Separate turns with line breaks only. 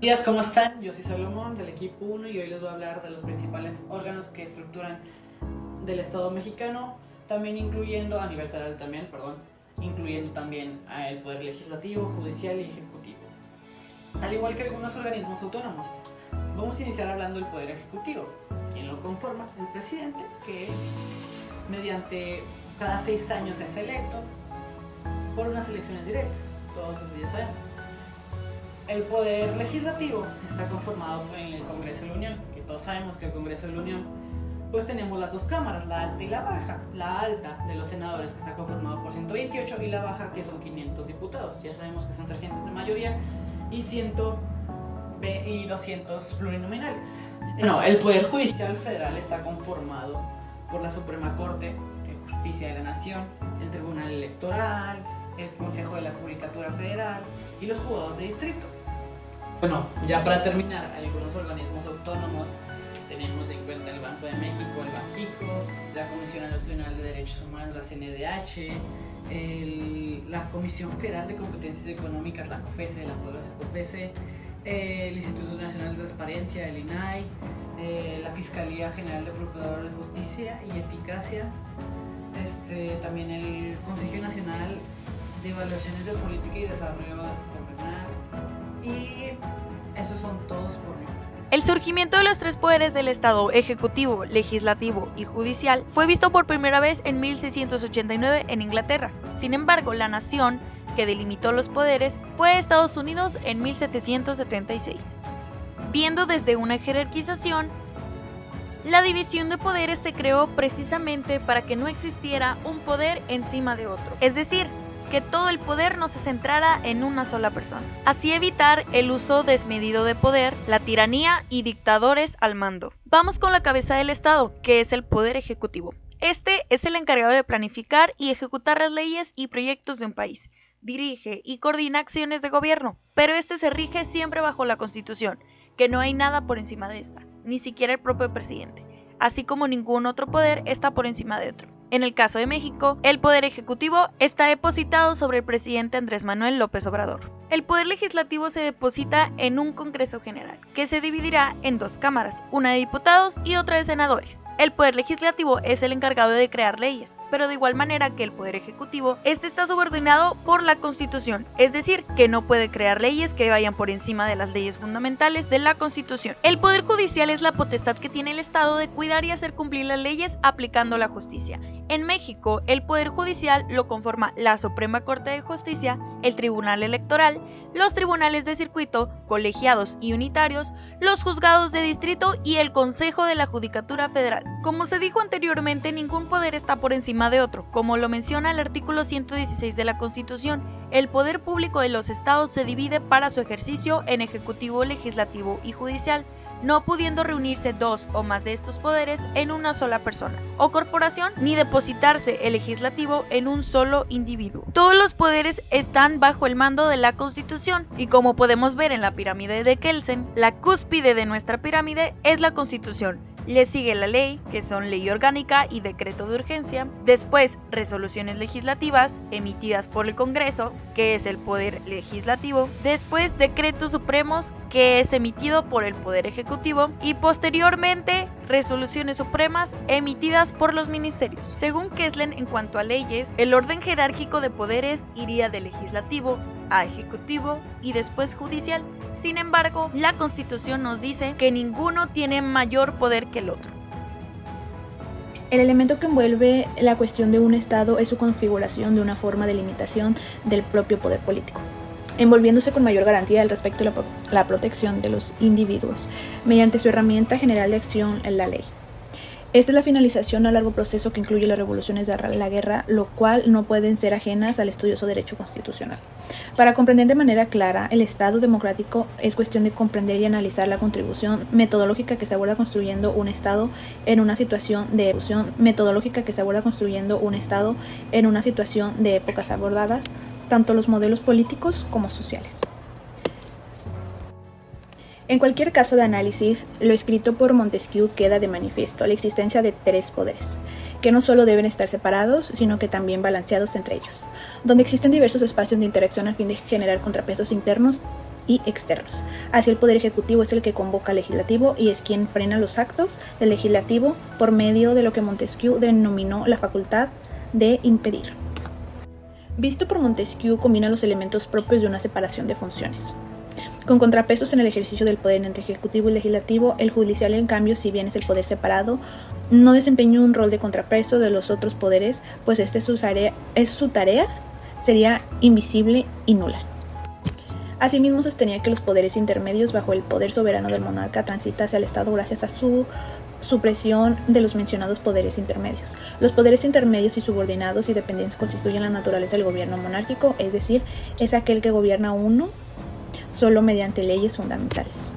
Días, ¿cómo están? Yo soy Salomón del equipo 1 y hoy les voy a hablar de los principales órganos que estructuran del Estado mexicano, también incluyendo a nivel federal también, incluyendo también al poder legislativo, judicial y ejecutivo. Al igual que algunos organismos autónomos, vamos a iniciar hablando del poder ejecutivo. ¿Quién lo conforma? El presidente, que mediante cada 6 años es electo por unas elecciones directas, todos eso ya sabemos. El poder legislativo está conformado en el Congreso de la Unión, que todos sabemos que el Congreso de la Unión, pues tenemos las dos cámaras, la alta y la baja. La alta de los senadores, que está conformado por 128, y la baja, que son 500 diputados. Ya sabemos que son 300 de mayoría y 200 plurinominales. No, el Poder Judicial Federal está conformado por la Suprema Corte de Justicia de la Nación, el Tribunal Electoral, el Consejo de la Judicatura Federal y los juzgados de distrito. Bueno, ya para terminar, algunos organismos autónomos tenemos en cuenta el Banco de México, el Banxico, la Comisión Nacional de Derechos Humanos, la CNDH, la Comisión Federal de Competencias Económicas, la COFESE, la poderosa COFESE, el Instituto Nacional de Transparencia, el INAI, la Fiscalía General de Procuradores de Justicia y Eficacia, también el Consejo Nacional de Evaluaciones de Política y Desarrollo Regional, y esos son todos por mí.
El surgimiento de los tres poderes del Estado, ejecutivo, legislativo y judicial, fue visto por primera vez en 1689 en Inglaterra. Sin embargo, la nación que delimitó los poderes fue Estados Unidos en 1776. Viendo desde una jerarquización, la división de poderes se creó precisamente para que no existiera un poder encima de otro, es decir, que todo el poder no se centrara en una sola persona. Así evitar el uso desmedido de poder, la tiranía y dictadores al mando. Vamos con la cabeza del Estado, que es el poder ejecutivo. Este es el encargado de planificar y ejecutar las leyes y proyectos de un país. Dirige y coordina acciones de gobierno, pero este se rige siempre bajo la Constitución, que no hay nada por encima de esta, ni siquiera el propio presidente, así como ningún otro poder está por encima de otro. En el caso de México, el poder ejecutivo está depositado sobre el presidente Andrés Manuel López Obrador. El poder legislativo se deposita en un Congreso General, que se dividirá en dos cámaras, una de diputados y otra de senadores. El poder legislativo es el encargado de crear leyes, pero de igual manera que el poder ejecutivo, este está subordinado por la Constitución, es decir, que no puede crear leyes que vayan por encima de las leyes fundamentales de la Constitución. El poder judicial es la potestad que tiene el Estado de cuidar y hacer cumplir las leyes aplicando la justicia. En México, el Poder Judicial lo conforma la Suprema Corte de Justicia, el Tribunal Electoral, los tribunales de circuito, colegiados y unitarios, los juzgados de distrito y el Consejo de la Judicatura Federal. Como se dijo anteriormente, ningún poder está por encima de otro, como lo menciona el artículo 116 de la Constitución. El poder público de los estados se divide para su ejercicio en ejecutivo, legislativo y judicial, no pudiendo reunirse dos o más de estos poderes en una sola persona o corporación, ni depositarse el legislativo en un solo individuo. Todos los poderes están bajo el mando de la Constitución, y como podemos ver en la pirámide de Kelsen, la cúspide de nuestra pirámide es la Constitución. Le sigue la ley, que son ley orgánica y decreto de urgencia, después resoluciones legislativas emitidas por el Congreso, que es el poder legislativo, después decretos supremos, que es emitido por el poder ejecutivo, y posteriormente resoluciones supremas emitidas por los ministerios. Según Kesslen, en cuanto a leyes, el orden jerárquico de poderes iría de legislativo a ejecutivo y después judicial. Sin embargo, la Constitución nos dice que ninguno tiene mayor poder que el otro.
El elemento que envuelve la cuestión de un Estado es su configuración de una forma de limitación del propio poder político, envolviéndose con mayor garantía al respecto de la protección de los individuos, mediante su herramienta general de acción en la ley. Esta es la finalización a largo proceso que incluye las revoluciones de la guerra, lo cual no pueden ser ajenas al estudioso derecho constitucional. Para comprender de manera clara el Estado democrático es cuestión de comprender y analizar la contribución metodológica que se aborda construyendo un Estado en una situación de épocas abordadas, tanto los modelos políticos como sociales. En cualquier caso de análisis, lo escrito por Montesquieu queda de manifiesto la existencia de tres poderes, que no solo deben estar separados, sino que también balanceados entre ellos, donde existen diversos espacios de interacción a fin de generar contrapesos internos y externos. Así el Poder Ejecutivo es el que convoca al Legislativo y es quien frena los actos del Legislativo por medio de lo que Montesquieu denominó la facultad de impedir. Visto por Montesquieu, combina los elementos propios de una separación de funciones. Con contrapesos en el ejercicio del poder entre ejecutivo y legislativo, el judicial, en cambio, si bien es el poder separado, no desempeña un rol de contrapeso de los otros poderes, pues su tarea sería invisible y nula. Asimismo, sostenía que los poderes intermedios bajo el poder soberano del monarca transita hacia el Estado gracias a su supresión de los mencionados poderes intermedios. Los poderes intermedios y subordinados y dependientes constituyen la naturaleza del gobierno monárquico, es decir, es aquel que gobierna uno solo mediante leyes fundamentales.